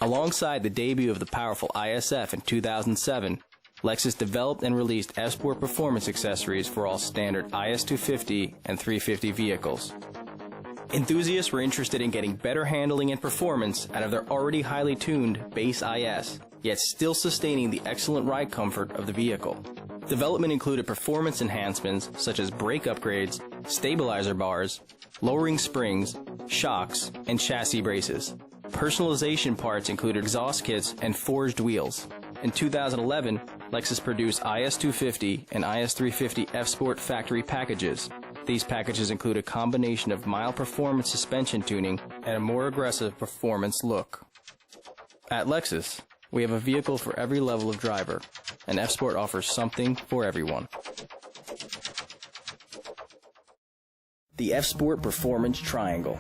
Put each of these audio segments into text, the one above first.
Alongside the debut of the powerful ISF in 2007, Lexus developed and released F-Sport performance accessories for all standard IS350 and 350 vehicles. Enthusiasts were interested in getting better handling and performance out of their already highly tuned base IS, yet still sustaining the excellent ride comfort of the vehicle. Development included performance enhancements such as brake upgrades, stabilizer bars, lowering springs, shocks, and chassis braces. Personalization parts included exhaust kits and forged wheels. In 2011, Lexus produced IS350 and IS350 F-Sport Factory Packages. These packages include a combination of mild performance suspension tuning and a more aggressive performance look. At Lexus, we have a vehicle for every level of driver, and F-Sport offers something for everyone. The F-Sport Performance Triangle.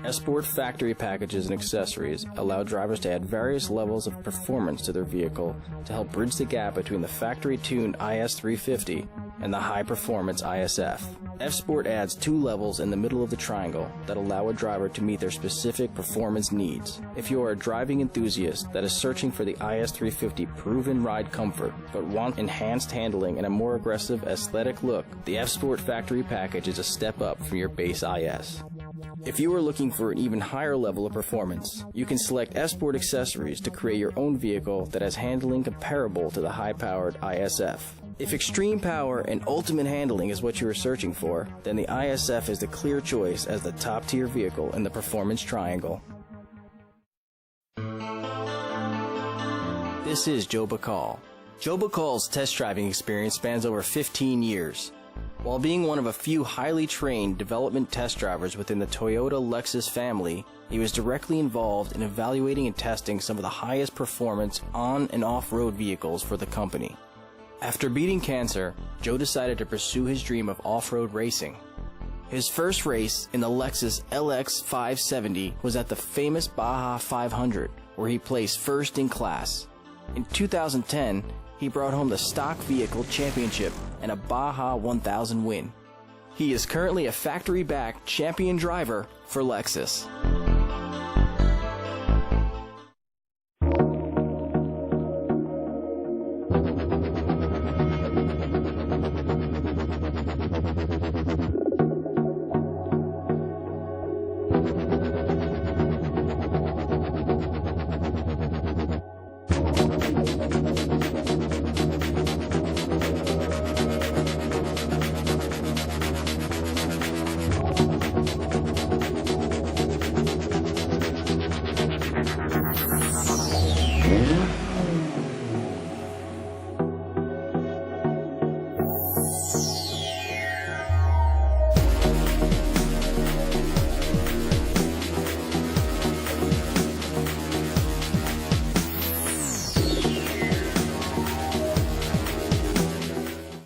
F-Sport factory packages and accessories allow drivers to add various levels of performance to their vehicle to help bridge the gap between the factory-tuned IS350 and the high-performance ISF. F-Sport adds 2 levels in the middle of the triangle that allow a driver to meet their specific performance needs. If you are a driving enthusiast that is searching for the IS350 proven ride comfort but want enhanced handling and a more aggressive aesthetic look, the F-Sport factory package is a step up from your base IS. If you are looking for an even higher level of performance, you can select F-Sport accessories to create your own vehicle that has handling comparable to the high-powered ISF. If extreme power and ultimate handling is what you are searching for, then the ISF is the clear choice as the top-tier vehicle in the performance triangle. This is Joe Bacall. Joe Bacall's test driving experience spans over 15 years. While being one of a few highly trained development test drivers within the Toyota Lexus family, he was directly involved in evaluating and testing some of the highest performance on- and off-road vehicles for the company. After beating cancer, Joe decided to pursue his dream of off-road racing. His first race in the Lexus LX 570 was at the famous Baja 500, where he placed first in class. In 2010, he brought home the Stock Vehicle Championship and a Baja 1000 win. He is currently a factory-backed champion driver for Lexus.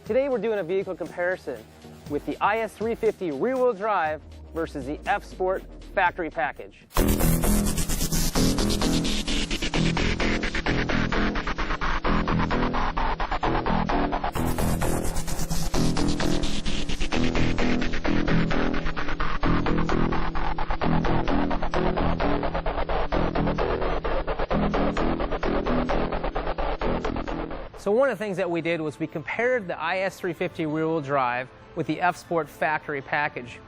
Today we're doing a vehicle comparison with the IS350 rear-wheel drive versus the F-Sport Factory Package. So one of the things that we did was we compared the IS350 rear-wheel drive with the F-Sport Factory Package,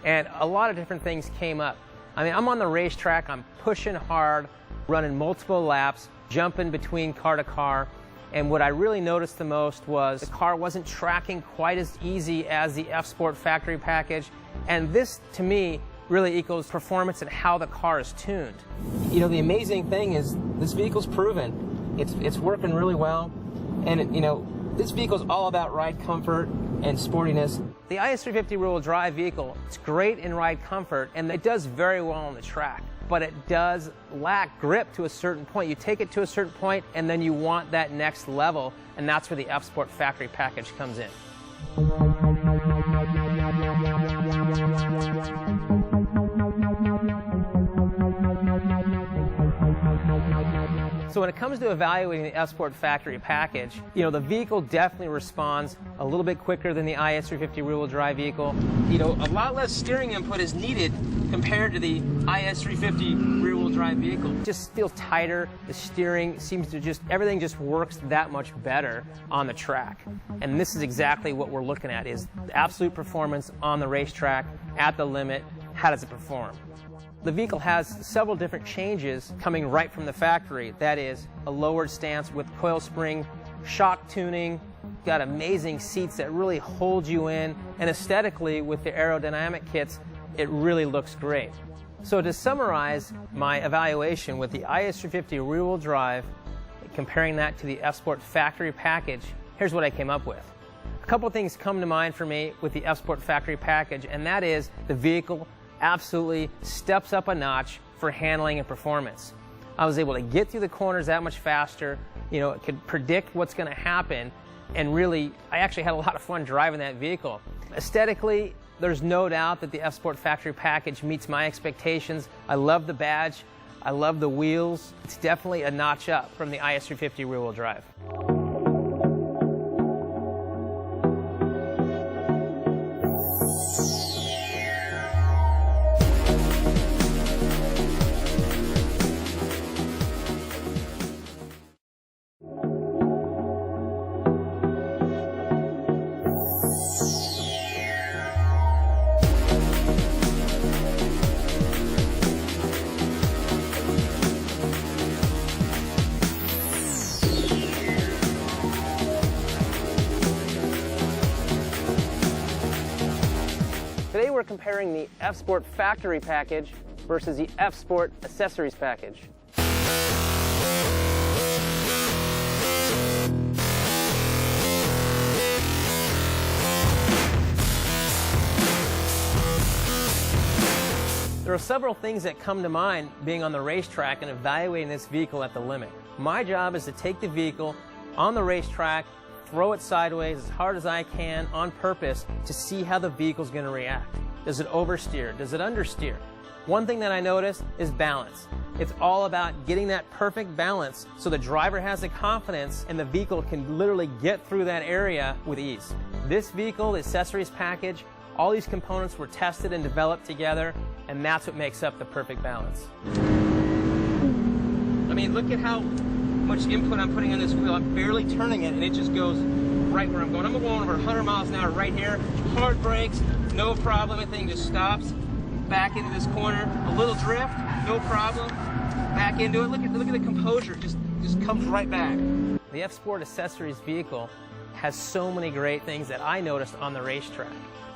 and a lot of different things came up. I mean, I'm on the racetrack, I'm pushing hard, running multiple laps, jumping between car to car, and what I really noticed the most was the car wasn't tracking quite as easy as the F-Sport Factory Package, and this, to me, really equals performance and how the car is tuned. You know, the amazing thing is this vehicle's proven. It's working really well. And, you know, this vehicle is all about ride comfort and sportiness. The IS350 rear-wheel drive vehicle, it's great in ride comfort, and it does very well on the track, but it does lack grip to a certain point. You take it to a certain point, and then you want that next level, and that's where the F-Sport Factory Package comes in. So when it comes to evaluating the F-Sport Factory Package, the vehicle definitely responds a little bit quicker than the IS350 rear-wheel drive vehicle. A lot less steering input is needed compared to the IS350 rear-wheel drive vehicle. It just feels tighter. The steering seems to everything just works that much better on the track. And this is exactly what we're looking at, is absolute performance on the racetrack at the limit. How does it perform? The vehicle has several different changes coming right from the factory. That is a lowered stance with coil spring, shock tuning, got amazing seats that really hold you in, and aesthetically with the aerodynamic kits, it really looks great. So to summarize my evaluation with the IS350 rear-wheel drive, comparing that to the F-Sport Factory Package, here's what I came up with. A couple things come to mind for me with the F-Sport Factory Package, and that is the vehicle absolutely steps up a notch for handling and performance. I was able to get through the corners that much faster. It could predict what's going to happen, and really, I actually had a lot of fun driving that vehicle. Aesthetically, there's no doubt that the F-Sport Factory Package meets my expectations. I love the badge. I love the wheels. It's definitely a notch up from the IS350 rear-wheel drive. Today we're comparing the F-Sport Factory Package versus the F-Sport Accessories Package. There are several things that come to mind being on the racetrack and evaluating this vehicle at the limit. My job is to take the vehicle on the racetrack, throw it sideways as hard as I can on purpose to see how the vehicle's going to react. Does it oversteer? Does it understeer? One thing that I noticed is balance. It's all about getting that perfect balance so the driver has the confidence and the vehicle can literally get through that area with ease. This vehicle, the accessories package, all these components were tested and developed together, and that's what makes up the perfect balance. I mean, look at how much input I'm putting on this wheel. I'm barely turning it and it just goes right where I'm going. I'm going over 100 miles an hour right here. Hard brakes, no problem. The thing just stops. Back into this corner. A little drift, no problem. Back into it. Look at the composure. Just comes right back. The F-Sport Accessories vehicle has so many great things that I noticed on the racetrack.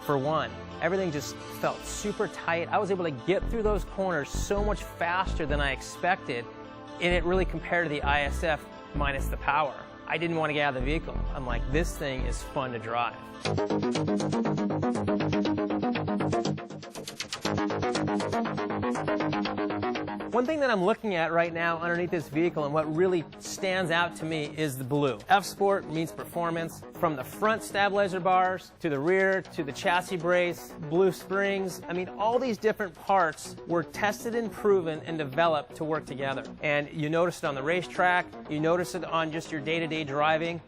For one, everything just felt super tight. I was able to get through those corners so much faster than I expected, and it really compared to the ISF minus the power. I didn't want to get out of the vehicle. I'm like, this thing is fun to drive. One thing that I'm looking at right now underneath this vehicle and what really stands out to me is the blue. F-Sport means performance. From the front stabilizer bars to the rear to the chassis brace, blue springs. I mean, all these different parts were tested and proven and developed to work together. And you notice it on the racetrack, you notice it on just your day-to-day driving.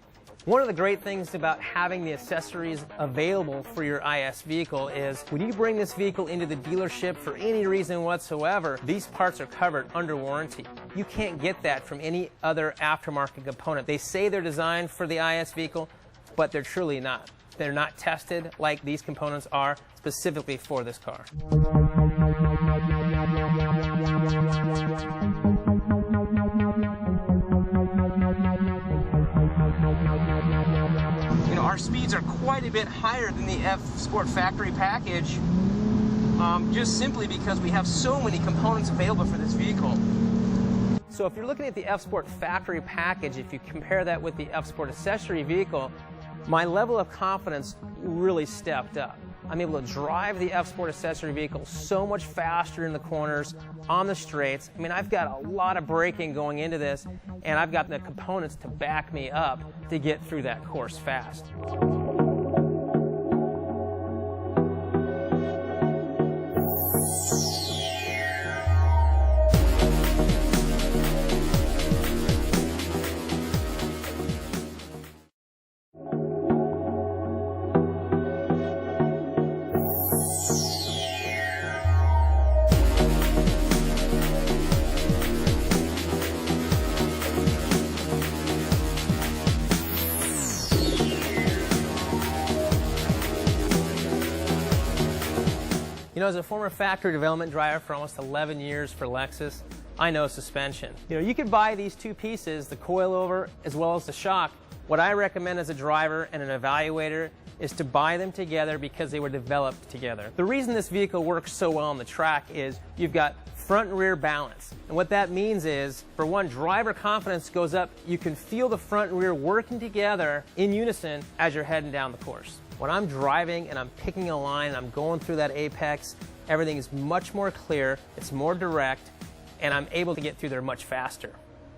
One of the great things about having the accessories available for your IS vehicle is when you bring this vehicle into the dealership for any reason whatsoever, these parts are covered under warranty. You can't get that from any other aftermarket component. They say they're designed for the IS vehicle, but they're truly not. They're not tested like these components are specifically for this car. Our speeds are quite a bit higher than the F-Sport Factory Package, just simply because we have so many components available for this vehicle. So if you're looking at the F-Sport Factory Package, if you compare that with the F-Sport Accessory vehicle, my level of confidence really stepped up. I'm able to drive the F-Sport Accessory vehicle so much faster in the corners, on the straights. I mean, I've got a lot of braking going into this, and I've got the components to back me up to get through that course fast. You know, as a former factory development driver for almost 11 years for Lexus, I know suspension. You know, you could buy these two pieces, the coilover as well as the shock. What I recommend as a driver and an evaluator is to buy them together because they were developed together. The reason this vehicle works so well on the track is you've got front and rear balance. And what that means is, for one, driver confidence goes up. You can feel the front and rear working together in unison as you're heading down the course. When I'm driving and I'm picking a line and I'm going through that apex, everything is much more clear, it's more direct, and I'm able to get through there much faster.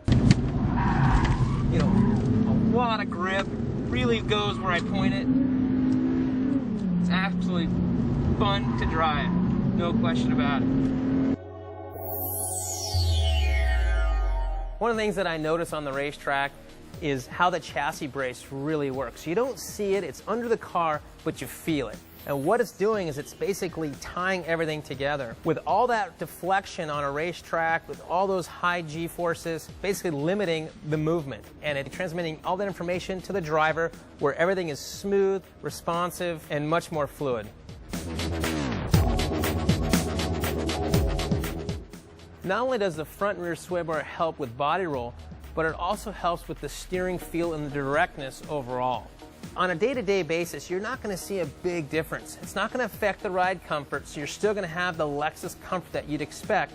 You know, a lot of grip, really goes where I point it. It's absolutely fun to drive, no question about it. One of the things that I notice on the racetrack is how the chassis brace really works. You don't see it, it's under the car, but you feel it. And what it's doing is it's basically tying everything together. With all that deflection on a racetrack, with all those high G-forces, basically limiting the movement. And it's transmitting all that information to the driver where everything is smooth, responsive, and much more fluid. Not only does the front and rear sway bar help with body roll, but it also helps with the steering feel and the directness overall. On a day-to-day basis, you're not going to see a big difference. It's not going to affect the ride comfort, so you're still going to have the Lexus comfort that you'd expect.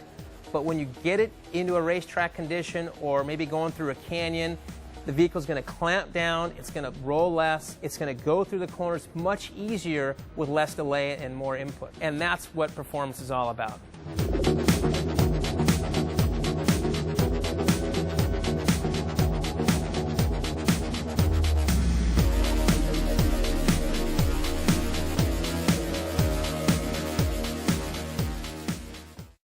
But when you get it into a racetrack condition or maybe going through a canyon, the vehicle's going to clamp down, it's going to roll less, it's going to go through the corners much easier with less delay and more input. And that's what performance is all about.